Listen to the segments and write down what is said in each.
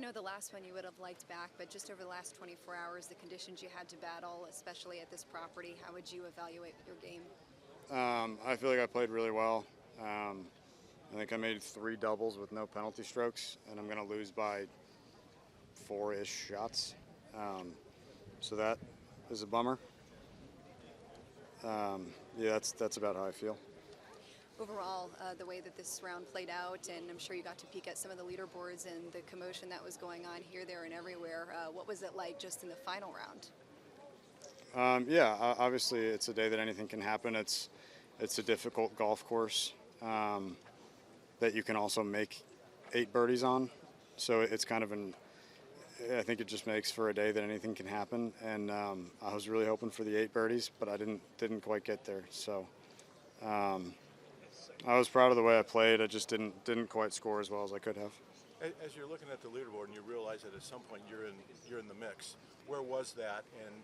know the last one you would have liked back, but just over the last 24 hours, the conditions you had to battle, especially at this property, how would you evaluate your game? I feel like I played really well. I think I made 3 doubles with no penalty strokes, and I'm going to lose by 4-ish shots. So that is a bummer. Yeah, that's about how I feel. Overall, the way that this round played out, and I'm sure you got to peek at some of the leaderboards and the commotion that was going on here, there, and everywhere. What was it like just in the final round? Yeah, obviously it's a day that anything can happen. It's a difficult golf course that you can also make 8 birdies on. So it's kind of I think it just makes for a day that anything can happen. And I was really hoping for the 8 birdies, but I didn't quite get there. So I was proud of the way I played. I just didn't quite score as well as I could have. As you're looking at the leaderboard and you realize that at some point you're in the mix, where was that, and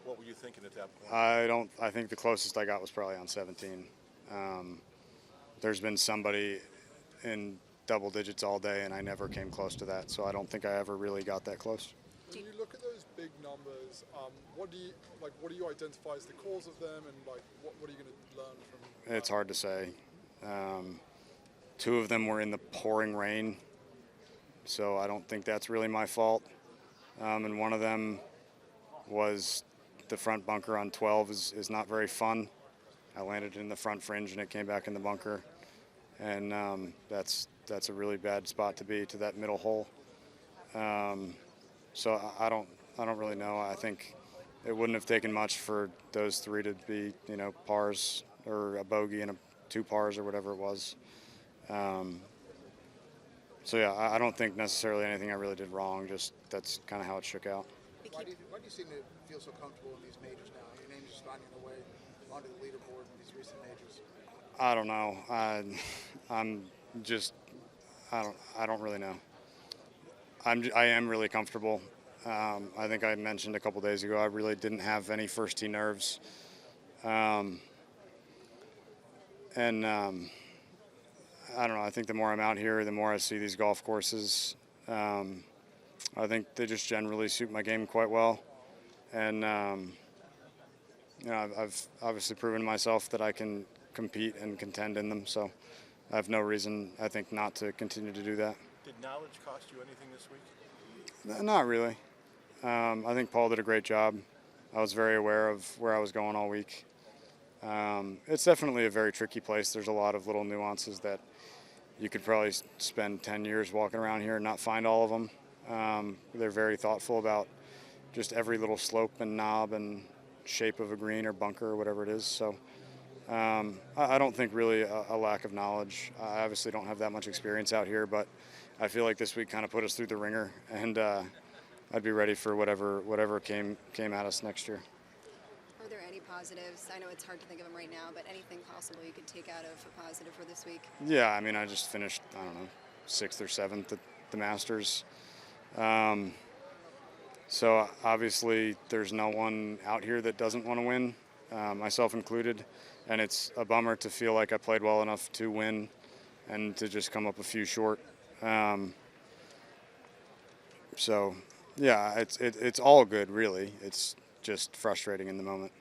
what were you thinking at that point? I think the closest I got was probably on 17. There's been somebody in double digits all day, and I never came close to that. So I don't think I ever really got that close. When you look at those big numbers, what do you identify as the cause of them, and what are you going to learn from? It's hard to say. 2 of them were in the pouring rain, so I don't think that's really my fault. And one of them was the front bunker on 12 is not very fun. I landed in the front fringe and it came back in the bunker, and that's a really bad spot to be, to that middle hole. So I don't really know. I think it wouldn't have taken much for those 3 to be, pars or a bogey and 2 pars or whatever it was. So yeah, I don't think necessarily anything I really did wrong. Just that's kind of how it shook out. Why do you seem to feel so comfortable in these majors now? Your name's just finding a way onto the leaderboard in these recent majors. I don't know. I don't really know. I am really comfortable. I think I mentioned a couple days ago I really didn't have any first tee nerves. I don't know. I think the more I'm out here, the more I see these golf courses. I think they just generally suit my game quite well, and I've obviously proven to myself that I can compete and contend in them. So I have no reason, I think, not to continue to do that. Did knowledge cost you anything this week? Not really. I think Paul did a great job. I was very aware of where I was going all week. It's definitely a very tricky place. There's a lot of little nuances that you could probably spend 10 years walking around here and not find all of them. They're very thoughtful about just every little slope and knob and shape of a green or bunker or whatever it is. So I don't think really a lack of knowledge. I obviously don't have that much experience out here, but I feel like this week kind of put us through the ringer, and I'd be ready for whatever came at us next year. Are there any positives? I know it's hard to think of them right now, but anything possible you could take out of a positive for this week? Yeah, I mean, I just finished, 6th or 7th at the Masters. So obviously there's no one out here that doesn't want to win, myself included, and it's a bummer to feel like I played well enough to win and to just come up a few short. So yeah, it's all good, really. It's just frustrating in the moment.